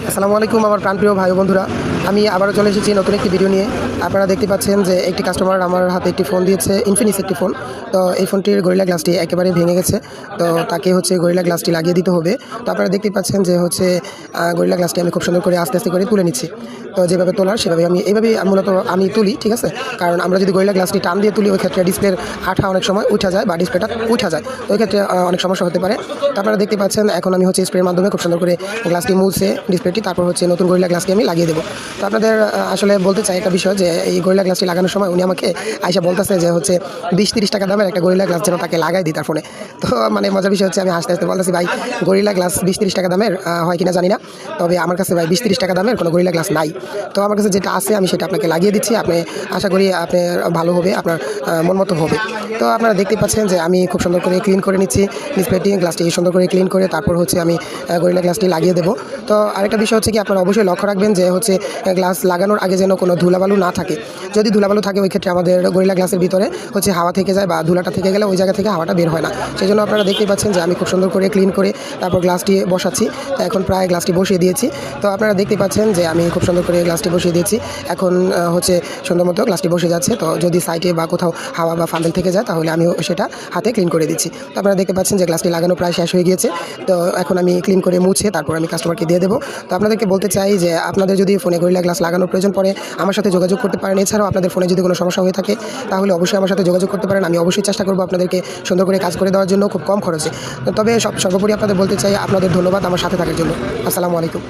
আসসালামু আলাইকুম আমার প্রাণপ্রিয় ভাই বন্ধুরা, আমি আবারও চলে এসেছি নতুন একটি ভিডিও নিয়ে। আপনারা দেখতে পাচ্ছেন যে একটি কাস্টমার আমার হাতে একটি ফোন দিয়েছে, ইনফিনিক্স একটি ফোন। তো এই ফোনটির গরিলা গ্লাসটি একেবারে ভেঙে গেছে, তো তাকে গরিলা গ্লাসটি লাগিয়ে দিতে হবে। তো আপনারা দেখতে পাচ্ছেন যে গরিলা গ্লাসটি আমি খুব সুন্দর করে আস্তে আস্তে করে তুলে নিচ্ছি। তো যেভাবে তোলার সেভাবে আমি এইভাবেই মূলত আমি তুলি, ঠিক আছে। কারণ আমরা যদি গরিলা গ্লাসটি টান দিয়ে তুলি, ওই ক্ষেত্রে ডিসপ্লের আঠা অনেক সময় উঠা যায় বা ডিসপ্লেটা উঠা যায়, তো ওই ক্ষেত্রে অনেক সমস্যা হতে পারে। তো আপনারা দেখতে পাচ্ছেন এখন আমি স্প্রের মাধ্যমে খুব সুন্দর করে গ্লাসটি মুছে ডিসপ্লেটি, তারপর নতুন গরিলা গ্লাসটি আমি লাগিয়ে দেবো। তো আপনাদের আসলে বলতে চাই একটা বিষয়, যে এই গরিলা গ্লাসটি লাগানোর সময় উনি আমাকে আইসা বলতেছে যে 20-30 টাকা দামের একটা গরিলা গ্লাস যেন তাকে লাগাই দিই তার ফোনে। তো মানে মজার বিষয় আমি হাসতে হাসতে বলতেছি, ভাই গরিলা গ্লাস 20-30 টাকা দামের হয় কিনা জানি না, তবে আমার কাছে ভাই 20-30 টাকা দামের কোনো গরিলা গ্লাস নাই। তো আমার কাছে যেটা আছে আমি সেটা আপনাকে লাগিয়ে দিচ্ছি, আপনি আশা করি আপনি ভালো হবে, আপনার মন মতো হবে। তো আপনারা দেখতে পাচ্ছেন যে আমি খুব সুন্দর করে ক্লিন করে নিচ্ছি ডিসপ্লেটি, গ্লাসটি সুন্দর করে ক্লিন করে তারপর আমি গরিলা গ্লাসটি লাগিয়ে দেবো। তো আরেকটা বিষয় কি আপনারা অবশ্যই লক্ষ্য রাখবেন যে গ্লাস লাগানোর আগে যেন কোনো ধুলাবালু না থাকে। যদি ধুলাবালু থাকে ওই ক্ষেত্রে আমাদের গরিলা গ্লাসের ভিতরে হাওয়া থেকে যায় বা ধুলাটা থেকে গেলে ওই জায়গা থেকে হাওয়াটা বের হয় না। সেই জন্য আপনারা দেখতেই পাচ্ছেন যে আমি খুব সুন্দর করে ক্লিন করে তারপর গ্লাসটি বসাচ্ছি। তো এখন প্রায় গ্লাসটি বসিয়ে দিয়েছি। তো আপনারা দেখতে পাচ্ছেন যে আমি খুব সুন্দর করে গ্লাসটি বসিয়ে দিয়েছি। এখন সুন্দর মতো গ্লাসটি বসে যাচ্ছে। তো যদি সাইডে বা কোথাও হাওয়া বা ফান্ডেল থেকে যায় তাহলে আমি সেটা হাতে ক্লিন করে দিচ্ছি। তো আপনারা দেখতে পাচ্ছেন যে গ্লাসটি লাগানো প্রায় শেষ হয়ে গিয়েছে। তো এখন আমি ক্লিন করে মুছে তারপর আমি কাস্টমারকে দিয়ে দেবো। তো আপনাদেরকে বলতে চাই যে আপনাদের যদি ফোনে গরিলা গ্লাস লাগানোর প্রয়োজন পড়ে আমার সাথে যোগাযোগ করতে পারেন। এছাড়াও আপনাদের ফোনে যদি কোনো সমস্যা হয়ে থাকে তাহলে অবশ্যই আমার সাথে যোগাযোগ করতে পারেন। আমি অবশ্যই চেষ্টা করবো আপনাদেরকে সুন্দর করে কাজ করে দেওয়ার জন্য, খুব কম খরচে। তবে সর্বোপরি আপনাদের বলতে চাই আপনাদের ধন্যবাদ আমার সাথে থাকার জন্য। আসসালামু আলাইকুম।